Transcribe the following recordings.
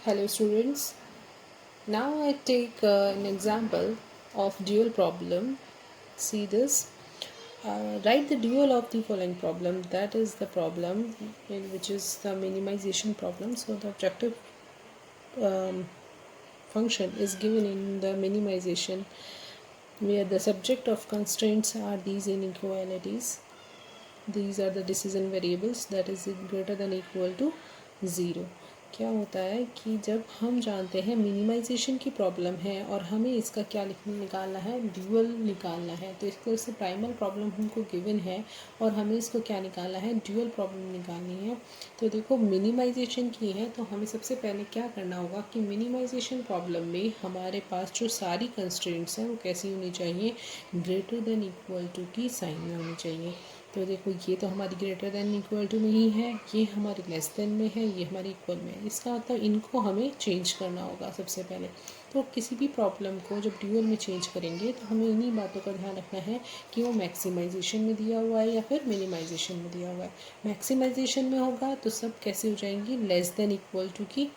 Hello students, now I take an example of dual problem. See this, write the dual of the following problem, that is the problem which is the minimization problem. So the objective um, function is given in the minimization where the subject of constraints are these inequalities. These are the decision variables that is greater than equal to 0. क्या होता है कि जब हम जानते हैं minimisation की problem है और हमें इसका क्या निकालना है, ड्यूअल निकालना है, तो इस तरह से प्राइमल प्रॉब्लम हमको गिवन है और हमें इसको क्या निकालना है, ड्यूअल प्रॉब्लम निकालनी है। तो देखो मिनिमाइजेशन की है तो हमें सबसे पहले क्या करना होगा कि मिनिमाइजेशन प्रॉब्लम में हमारे पास जो सारी कंस्ट्रेंट्स हैं वो कैसी होनी चाहिए, ग्रेटर देन इक्वल टू की साइन में होनी चाहिए। तो देखो ये तो हमारी ग्रेटर देन इक्वल टू में ही है, ये हमारी लेस देन में है, ये हमारी इक्वल में है। इसका मतलब इनको हमें चेंज करना होगा सबसे पहले। तो किसी भी प्रॉब्लम को जब ड्यूअल में चेंज करेंगे तो हमें इन्हीं बातों का ध्यान रखना है कि वो मैक्सिमाइजेशन में दिया हुआ है या फिर मिनिमाइजेशन में दिया हुआ है। मैक्सिमाइजेशन में होगा तो सब कैसे हो जाएंगी, लेस देन इक्वल टू की,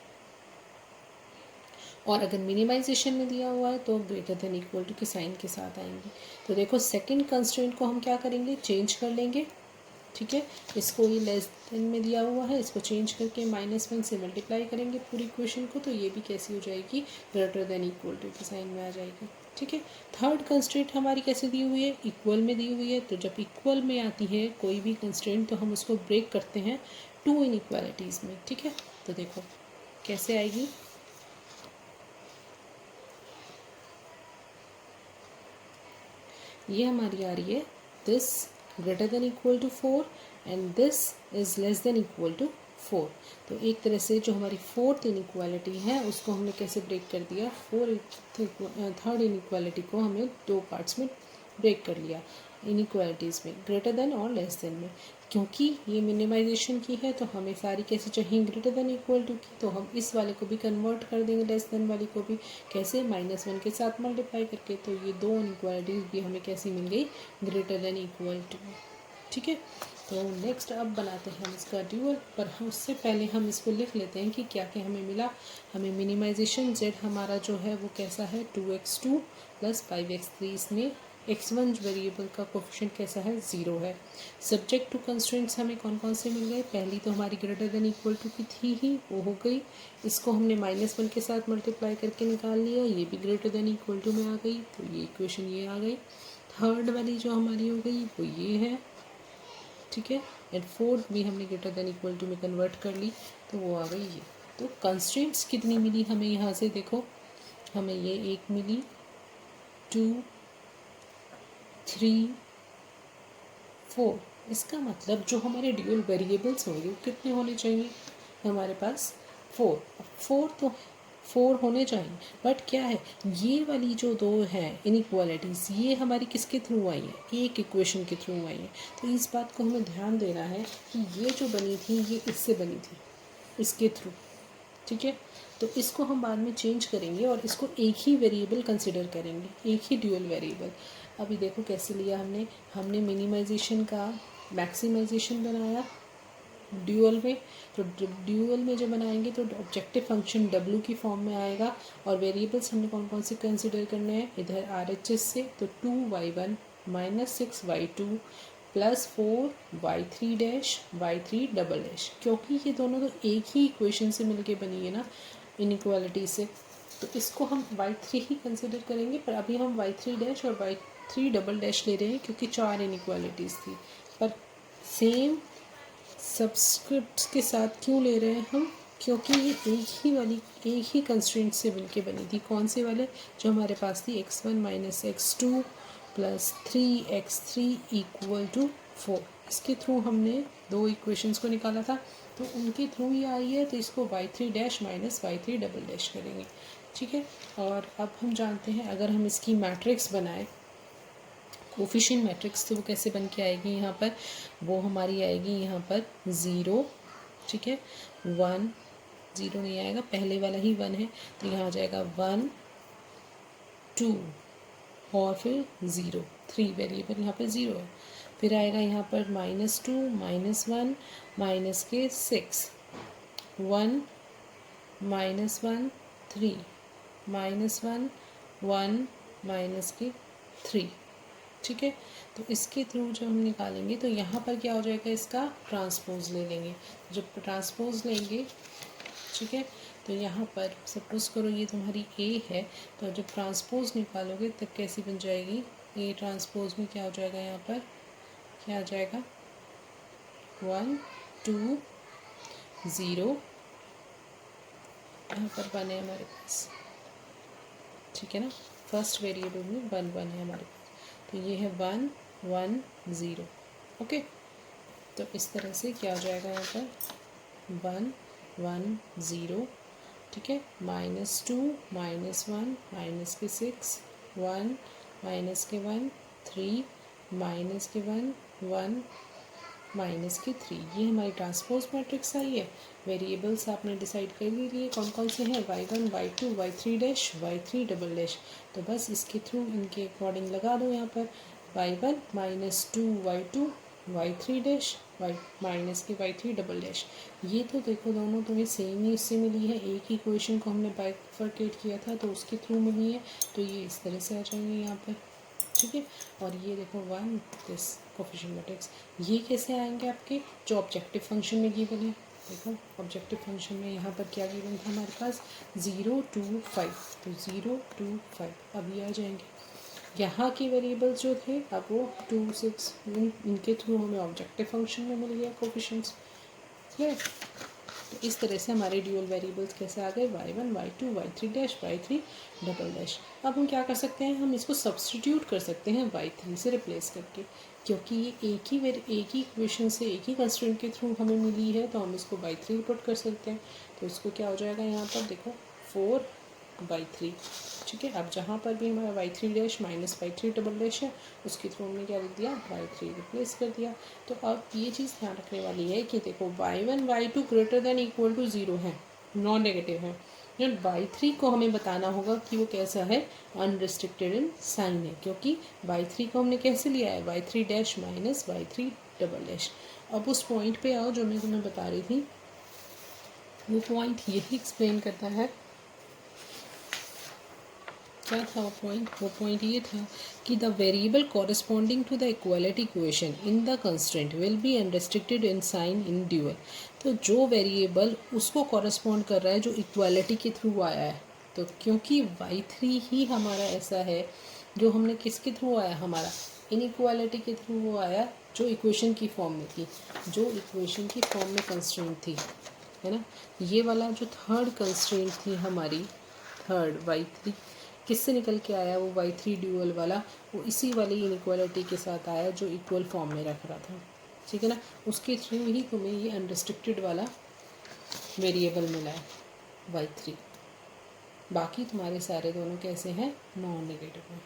और अगर मिनिमाइजेशन में दिया हुआ है तो ग्रेटर देन इक्वल टू के साइन के साथ आएंगी। तो देखो सेकंड कंस्ट्रेंट को हम क्या करेंगे, चेंज कर लेंगे। ठीक है, इसको ये लेस देन में दिया हुआ है, इसको चेंज करके -1 से मल्टीप्लाई करेंगे पूरी इक्वेशन को, तो ये भी कैसी हो जाएगी, ग्रेटर देन इक्वल टू के साइन में आ जाएगी। ठीक है, थर्ड कंस्ट्रेंट हमारी कैसे दी हुई है, इक्वल में दी हुई है। तो जब इक्वल में आती है कोई भी कंस्ट्रेंट तो हम उसको ब्रेक करते हैं टू इनइक्वालिटीज़ में। ठीक है, तो देखो कैसे आएगी, ये हमारी आ रही है this greater than equal to 4 and this is less than equal to 4। तो एक तरह से जो हमारी फोर्थ इनइक्वालिटी है उसको हमने कैसे ब्रेक कर दिया, थर्ड इनइक्वालिटी को हमें दो पार्ट्स में ब्रेक कर लिया, इनइक्वालिटीज़ में, ग्रेटर देन और लेस देन में। क्योंकि ये मिनिमाइजेशन की है तो हमें सारी कैसे चाहिए, ग्रेटर देन इक्वल टू की, तो हम इस वाले को भी कन्वर्ट कर देंगे लेस देन वाली को भी, कैसे, -1 के साथ मल्टीप्लाई करके। तो ये दो इनइक्वालिटीज़ भी हमें कैसी मिल गई, ग्रेटर देन इक्वल टू। ठीक है, तो नेक्स्ट अब बनाते हैं हम इसका ड्यूअल, पर हम उससे पहले हम इसको लिख लेते हैं कि क्या क्या हमें मिला। हमें मिनिमाइजेशन z हमारा जो है वो कैसा है, 2x2 + 5x3, इसमें x1 वेरिएबल का कोफिशिएंट कैसा है, 0 है। सब्जेक्ट टू कंस्ट्रेंट्स हमें कौन कौन से मिल गए, पहली तो हमारी ग्रेटर देन इक्वल टू की थी ही, वो हो गई। इसको हमने -1 के साथ मल्टीप्लाई करके निकाल लिया, ये भी ग्रेटर देन इक्वल टू में आ गई, तो ये इक्वेशन ये आ गई। थर्ड वाली जो हमारी हो गई वो ये है। ठीक है, एंड फोर्थ भी हमने ग्रेटर देन इक्वल टू में कन्वर्ट कर ली, तो वो आ गई ये। तो कंस्ट्रेंट्स कितनी मिली हमें यहाँ से, देखो हमें ये 1 मिली, 2, 3, 4। इसका मतलब जो हमारे ड्यूअल वेरिएबल्स होंगे वो कितने होने चाहिए, हमारे पास 4। 4 तो 4 होने चाहिए, बट क्या है, ये वाली जो दो हैं इनइक्वालिटीज़ ये हमारी किसके थ्रू आई है, एक इक्वेशन के थ्रू आई है। तो इस बात को हमें ध्यान देना है कि ये जो बनी थी ये इससे बनी थी, इसके थ्रू। ठीक है, तो इसको हम बाद में चेंज करेंगे और इसको एक ही वेरिएबल कंसिडर करेंगे, एक ही ड्यूअल वेरिएबल। अभी देखो कैसे लिया हमने, हमने मिनिमाइजेशन का मैक्सिमाइजेशन बनाया ड्यूअल में। तो ड्यूअल में जब बनाएंगे तो ऑब्जेक्टिव फंक्शन w की फॉर्म में आएगा, और वेरिएबल्स हमने कौन कौन से कंसिडर करने हैं, इधर RHS से, तो 2y1 - 6y2 + 4y3 dash y3 double dash, क्योंकि ये दोनों तो एक ही इक्वेशन से मिलके बनी है ना, इनइक्वालिटी से, तो इसको हम y3 ही कंसिडर करेंगे। पर अभी हम y3 डैश और y3 डबल डैश ले रहे हैं क्योंकि 4 इनइक्वालिटीज़ थी, पर सेम सब्सक्रिप्ट्स के साथ क्यों ले रहे हैं हम, क्योंकि ये एक ही कंस्ट्रेंट से मिलके बनी थी। कौन से वाले, जो हमारे पास थी x1 - x2 + 3x3 = 4। इसके थ्रू हमने दो इक्वेशंस को निकाला था, तो उनके थ्रू ही आई है, तो इसको y3 dash - y3 double dash करेंगे। ठीक है, और अब हम जानते हैं अगर हम इसकी मैट्रिक्स बनाएं, कोफिशिएंट मैट्रिक्स, तो वो कैसे बन के आएगी, यहाँ पर वो हमारी आएगी यहाँ पर 0। ठीक है, 1, 0 नहीं आएगा, पहले वाला ही 1 है, तो यहाँ आ जाएगा 1, 2 और फिर 0, 3 वेरिएबल यहाँ पर 0 है। फिर आएगा यहाँ पर -2, -1, -6, 1, -1 3 -1 1 माइनस के 3, ठीक है। तो इसके थ्रू जब हम निकालेंगे तो यहाँ पर क्या हो जाएगा, इसका ट्रांसपोज ले लेंगे। जब ट्रांसपोज लेंगे, ठीक है, तो यहाँ पर सपोज करो ये तुम्हारी ए है, तो जब ट्रांसपोज निकालोगे तब कैसी बन जाएगी, ए ट्रांसपोज में क्या हो जाएगा, यहाँ पर क्या आ जाएगा 1 2 0, यहाँ पर 1 है हमारे पास, ठीक है ना। फर्स्ट वेरिएबल में 1 1 है हमारे पास, तो ये है 1 1 0, ओके। तो इस तरह से क्या हो जाएगा यहाँ पर 1 1 0, ठीक है। -2 -1 माइनस के 6 1 माइनस के 1 3 माइनस के 1 1 माइनस के 3, ये हमारी ट्रांसपोज मैट्रिक्स आई है। वेरिएबल्स आपने डिसाइड कर लिए कौन कौन से हैं, y1 y2 y3 dash y3 double dash. तो बस इसके थ्रू इनके अकॉर्डिंग लगा दो यहाँ पर y1 -2 y2 y3 dash y minus के y3 डबल डैश। ये तो देखो दोनों तुम्हें सेम ही इससे मिली है, एक ही इक्वेशन को हमने बाइफरकेट किया था तो उसके थ्रू मिली है, तो ये इस तरह से आ जाएंगे यहाँ पर, ठीक है। और ये देखो 1 दिस कोफिशिएंट मैट्रिक्स, ये कैसे आएंगे आपके, जो ऑब्जेक्टिव फंक्शन में गिवन है। देखो ऑब्जेक्टिव फंक्शन में यहाँ पर क्या गिवन था हमारे पास 0 2 5, तो 0 2 5 अब ये आ जाएंगे। यहाँ के वेरिएबल्स जो थे अब वो 2 6 इनके थ्रू हमें ऑब्जेक्टिव फंक्शन में मिल गया कोफिशिएंट्स, क्लियर। तो इस तरह से हमारे ड्यूअल वेरिएबल्स कैसे आ गए, y1 y2 y3 dash y3 double dash. अब हम क्या कर सकते हैं, हम इसको सब्सटीट्यूट कर सकते हैं y3 से रिप्लेस करके, क्योंकि ये एक ही इक्वेशन से एक ही कंस्ट्रेंट के थ्रू हमें मिली है, तो हम इसको y3 पुट कर सकते हैं। तो इसको क्या हो जाएगा यहाँ पर देखो 4/3, ठीक है। अब जहाँ पर भी हमारा y3 dash minus y3 double dash है, उसके थ्रू हमने क्या लिख दिया y3 रिप्लेस कर दिया। तो अब ये चीज़ ध्यान रखने वाली है कि देखो y1 y2 greater than equal to 0 है, नॉन नेगेटिव है, एंड y3 को हमें बताना होगा कि वो कैसा है, अनरिस्ट्रिक्टेड इन साइन है, क्योंकि y3 को हमने कैसे लिया है y3 dash minus y3 double dash. अब उस पॉइंट पे आओ जो मैं तुम्हें बता रही थी, वो पॉइंट यही एक्सप्लेन करता है, क्या था वो पॉइंट ये था कि the variable corresponding to the equality equation in the constraint will be unrestricted in sign in dual. तो जो वेरिएबल उसको कॉरस्पॉन्ड कर रहा है जो इक्वालिटी के थ्रू आया है, तो क्योंकि y3 ही हमारा ऐसा है जो हमने किसके थ्रू आया, हमारा इनइक्वालिटी के थ्रू वो आया जो इक्वेशन की फॉर्म में थी, जो इक्वेशन की फॉर्म में कंस्ट्रेंट थी, है ना। ये वाला जो थर्ड कंस्ट्रेंट थी हमारी, थर्ड y3 किससे निकल के आया, वो y3 ड्यूअल वाला, वो इसी वाली इनइक्वालिटी के साथ आया जो इक्वल फॉर्म में रख रहा था, ठीक है ना। उसके थ्रू ही तुम्हें ये अनरिस्ट्रिक्टेड वाला वेरिएबल मिला है y3। बाकी तुम्हारे सारे दोनों कैसे हैं, नॉन नेगेटिव में।